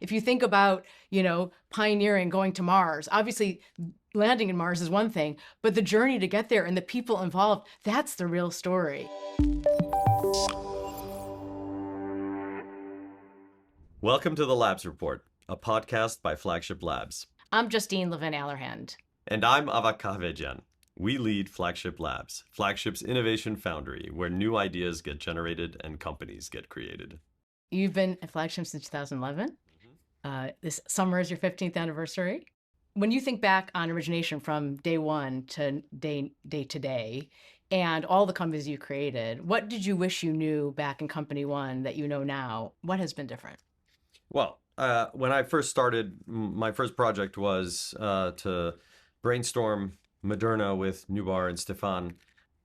if you think about, pioneering going to Mars, obviously landing in Mars is one thing, but the journey to get there and the people involved, that's the real story. Welcome to the Labs Report, a podcast by Flagship Labs. I'm Justine Levin-Allerhand. And I'm Avak Kahvejian. We lead Flagship Labs, Flagship's innovation foundry, where new ideas get generated and companies get created. You've been at Flagship since 2011. This summer is your 15th anniversary. When you think back on origination from day one to day to day, and all the companies you created, what did you wish you knew back in company one that you know now? What has been different? Well, when I first started, my first project was to brainstorm Moderna with Nubar and Stefan.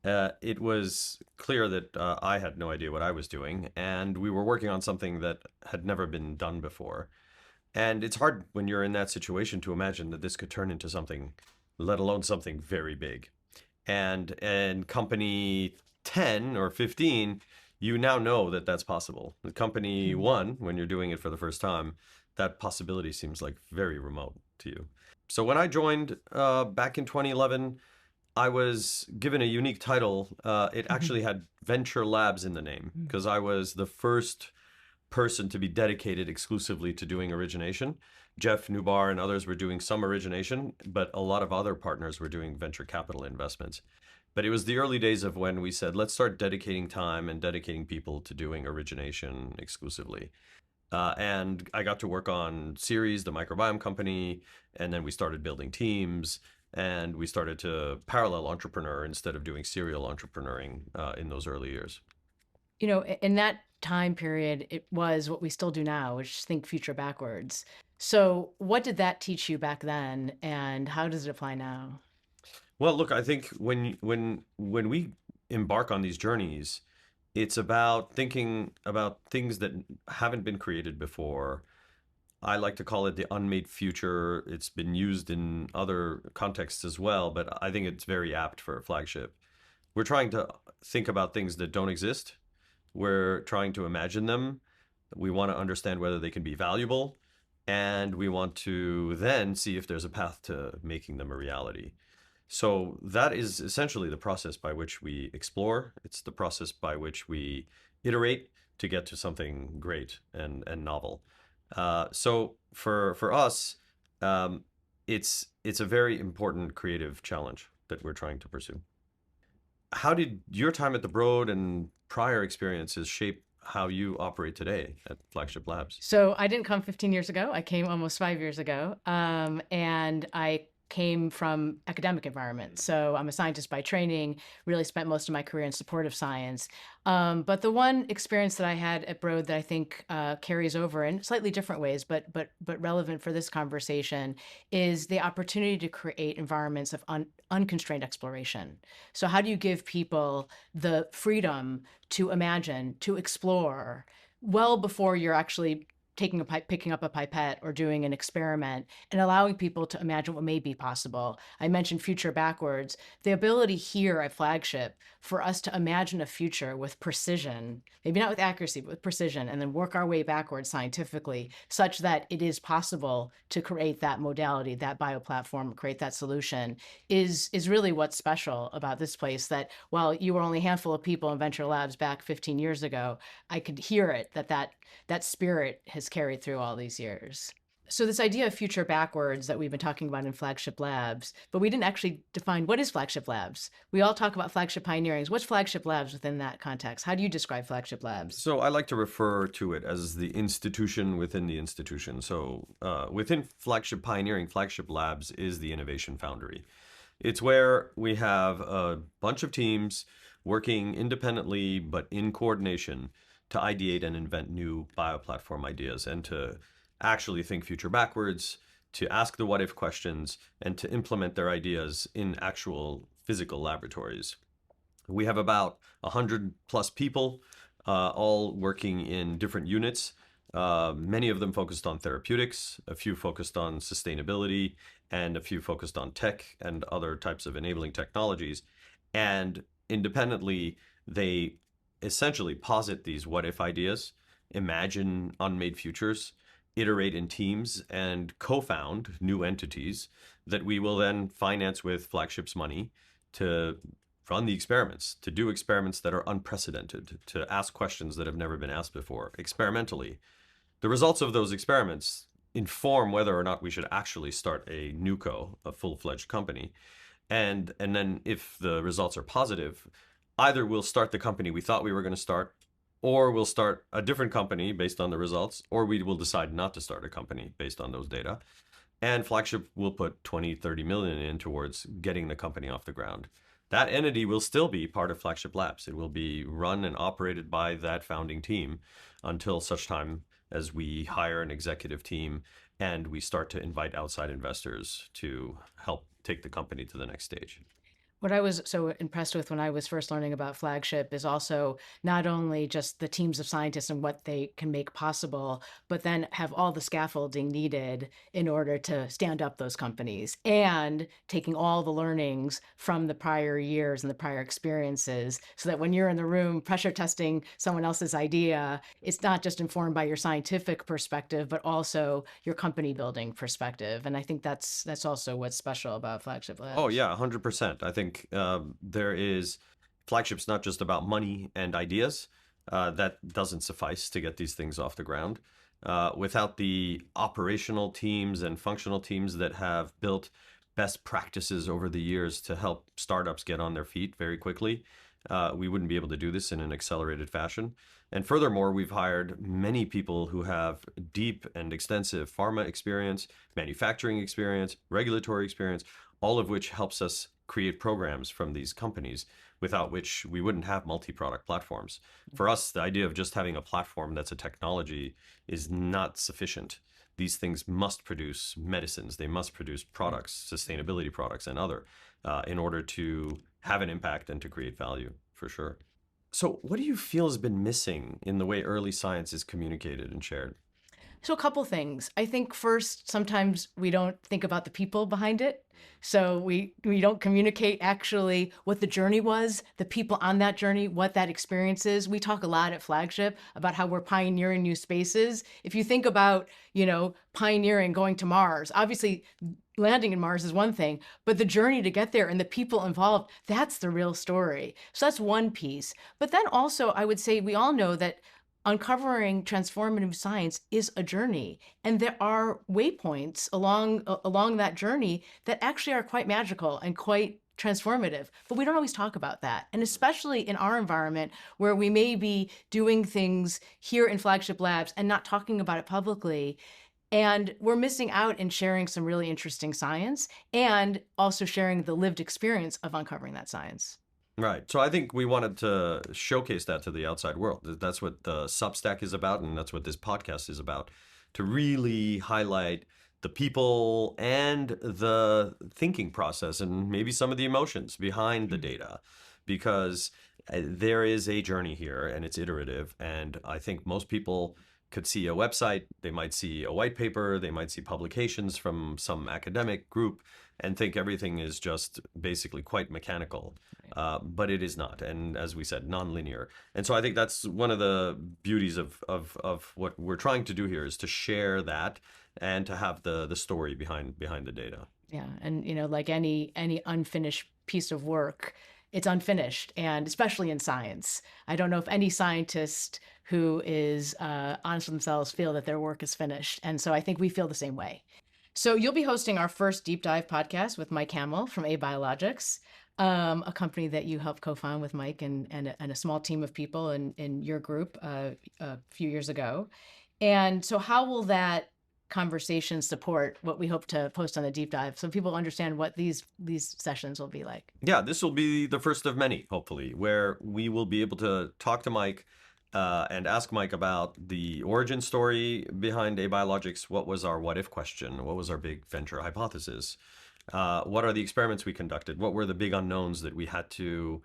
It was clear that I had no idea what I was doing, and we were working on something that had never been done before. And it's hard when you're in that situation to imagine that this could turn into something, let alone something very big. And in company 10 or 15, you now know that that's possible. With company one, when you're doing it for the first time, that possibility seems like very remote to you. So when I joined back in 2011, I was given a unique title. It actually had Venture Labs in the name because I was the first person to be dedicated exclusively to doing origination. Jeff Nubar and others were doing some origination, but a lot of other partners were doing venture capital investments. But it was the early days of when we said, let's start dedicating time and dedicating people to doing origination exclusively. And I got to work on Ceres, the microbiome company, and then we started building teams, and we started to parallel entrepreneur instead of doing serial entrepreneuring in those early years. In that time period, it was what we still do now, which is think future backwards. So what did that teach you back then, and how does it apply now? Well, look, I think when we embark on these journeys, it's about thinking about things that haven't been created before. I like to call it the unmade future. It's been used in other contexts as well, but I think it's very apt for a flagship. We're trying to think about things that don't exist. We're trying to imagine them. We want to understand whether they can be valuable, and we want to then see if there's a path to making them a reality. So that is essentially the process by which we explore. It's the process by which we iterate to get to something great and novel. So for us, it's a very important creative challenge that we're trying to pursue. How did your time at the Broad and prior experiences shape how you operate today at Flagship Labs? So I didn't come 15 years ago. I came almost 5 years ago. And I came from academic environment. So I'm a scientist by training, really spent most of my career in supportive science. But the one experience that I had at Broad that I think carries over in slightly different ways, but relevant for this conversation, is the opportunity to create environments of unconstrained exploration. So how do you give people the freedom to imagine, to explore, well before you're actually picking up a pipette or doing an experiment, and allowing people to imagine what may be possible? I mentioned future backwards. The ability here at Flagship for us to imagine a future with precision, maybe not with accuracy, but with precision, and then work our way backwards scientifically such that it is possible to create that modality, that bioplatform, create that solution, is really what's special about this place. That while you were only a handful of people in Venture Labs back 15 years ago, I could hear it, that spirit has carried through all these years. So this idea of future backwards that we've been talking about in Flagship Labs, but we didn't actually define what is Flagship Labs. We all talk about flagship pioneering. What's Flagship Labs within that context? How do you describe Flagship Labs? So I like to refer to it as the institution within the institution. So within Flagship Pioneering, Flagship Labs is the innovation foundry. It's where we have a bunch of teams working independently but in coordination to ideate and invent new bioplatform ideas and to actually think future backwards, to ask the what if questions, and to implement their ideas in actual physical laboratories. We have about 100 plus people, all working in different units. Many of them focused on therapeutics, a few focused on sustainability, and a few focused on tech and other types of enabling technologies. And independently, they essentially posit these what if ideas, imagine unmade futures, iterate in teams and co-found new entities that we will then finance with Flagship's money to run the experiments, to do experiments that are unprecedented, to ask questions that have never been asked before experimentally. The results of those experiments inform whether or not we should actually start a NewCo, a full-fledged company. And then if the results are positive, either we'll start the company we thought we were going to start, or we'll start a different company based on the results, or we will decide not to start a company based on those data. And Flagship will put 20, 30 million in towards getting the company off the ground. That entity will still be part of Flagship Labs. It will be run and operated by that founding team until such time as we hire an executive team and we start to invite outside investors to help take the company to the next stage. What I was so impressed with when I was first learning about Flagship is also not only just the teams of scientists and what they can make possible, but then have all the scaffolding needed in order to stand up those companies and taking all the learnings from the prior years and the prior experiences so that when you're in the room pressure testing someone else's idea, it's not just informed by your scientific perspective, but also your company building perspective. And I think that's also what's special about Flagship Oh Labs. yeah, 100%. I think there is Flagship's not just about money and ideas. That doesn't suffice to get these things off the ground. Without the operational teams and functional teams that have built best practices over the years to help startups get on their feet very quickly, we wouldn't be able to do this in an accelerated fashion. And furthermore, we've hired many people who have deep and extensive pharma experience, manufacturing experience, regulatory experience, all of which helps us create programs from these companies, without which we wouldn't have multi-product platforms. For us, the idea of just having a platform that's a technology is not sufficient. These things must produce medicines, they must produce products, sustainability products, and other, in order to have an impact and to create value, for sure. So, what do you feel has been missing in the way early science is communicated and shared? So a couple things. I think first, sometimes we don't think about the people behind it. So we don't communicate actually what the journey was, the people on that journey, what that experience is. We talk a lot at Flagship about how we're pioneering new spaces. If you think about, pioneering going to Mars, obviously landing in Mars is one thing, but the journey to get there and the people involved, that's the real story. So that's one piece. But then also, I would say we all know that uncovering transformative science is a journey, and there are waypoints along that journey that actually are quite magical and quite transformative, but we don't always talk about that. And especially in our environment where we may be doing things here in Flagship Labs and not talking about it publicly, and we're missing out in sharing some really interesting science and also sharing the lived experience of uncovering that science. Right. So I think we wanted to showcase that to the outside world. That's what the Substack is about, and that's what this podcast is about, to really highlight the people and the thinking process and maybe some of the emotions behind the data, because there is a journey here and it's iterative. And I think most people could see a website, they might see a white paper, they might see publications from some academic group and think everything is just basically quite mechanical. But it is not. And as we said, nonlinear. And so I think that's one of the beauties of what we're trying to do here, is to share that and to have the story behind the data. Yeah, and like any unfinished piece of work, it's unfinished, and especially in science. I don't know if any scientist who is honest with themselves feel that their work is finished, and so I think we feel the same way. So you'll be hosting our first deep dive podcast with Mike Hamill from A Biologics, a company that you helped co-found with Mike and a small team of people in your group a few years ago. And so how will that conversation support what we hope to post on the deep dive so people understand what these sessions will be like? Yeah, this will be the first of many, hopefully, where we will be able to talk to Mike and ask Mike about the origin story behind Biologics. What was our what if question? What was our big venture hypothesis? What are the experiments we conducted? What were the big unknowns that we had to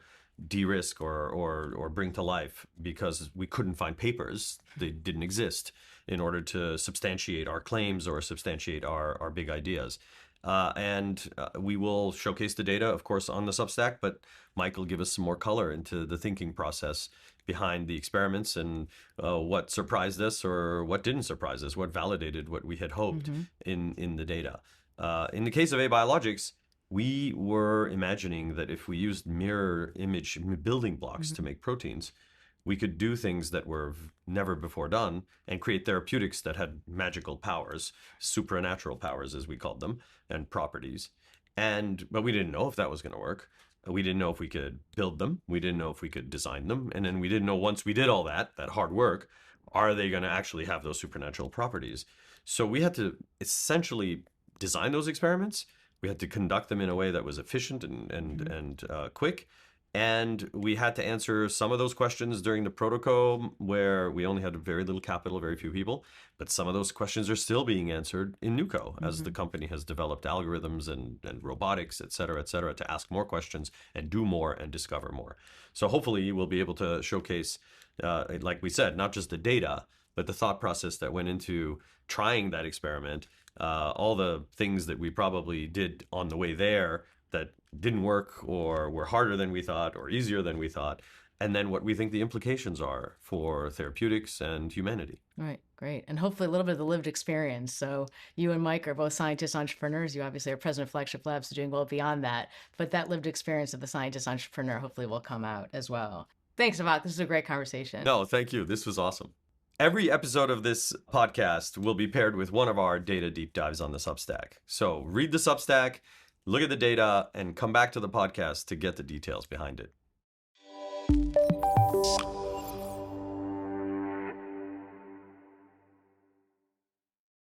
de-risk or bring to life because we couldn't find papers, they didn't exist, in order to substantiate our claims or substantiate our big ideas. And we will showcase the data, of course, on the Substack, but Mike will give us some more color into the thinking process behind the experiments and what surprised us or what didn't surprise us, what validated what we had hoped in the data. In the case of abiologics, we were imagining that if we used mirror image building blocks to make proteins, we could do things that were never before done and create therapeutics that had magical powers, supernatural powers, as we called them, and properties. But we didn't know if that was going to work. We didn't know if we could build them. We didn't know if we could design them. And then we didn't know, once we did all that hard work, are they going to actually have those supernatural properties? So we had to essentially design those experiments. We had to conduct them in a way that was efficient and quick. And we had to answer some of those questions during the protocol where we only had very little capital, very few people. But some of those questions are still being answered in NUCO as the company has developed algorithms and robotics, et cetera, to ask more questions and do more and discover more. So hopefully we'll be able to showcase, like we said, not just the data, but the thought process that went into trying that experiment, all the things that we probably did on the way there that didn't work or were harder than we thought or easier than we thought, and then what we think the implications are for therapeutics and humanity. Right, great. And hopefully a little bit of the lived experience. So you and Mike are both scientists, entrepreneurs. You obviously are president of Flagship Labs, so doing well beyond that. But that lived experience of the scientist entrepreneur hopefully will come out as well. Thanks, Avak. This is a great conversation. No, thank you. This was awesome. Every episode of this podcast will be paired with one of our data deep dives on the Substack. So read the Substack, look at the data, and come back to the podcast to get the details behind it.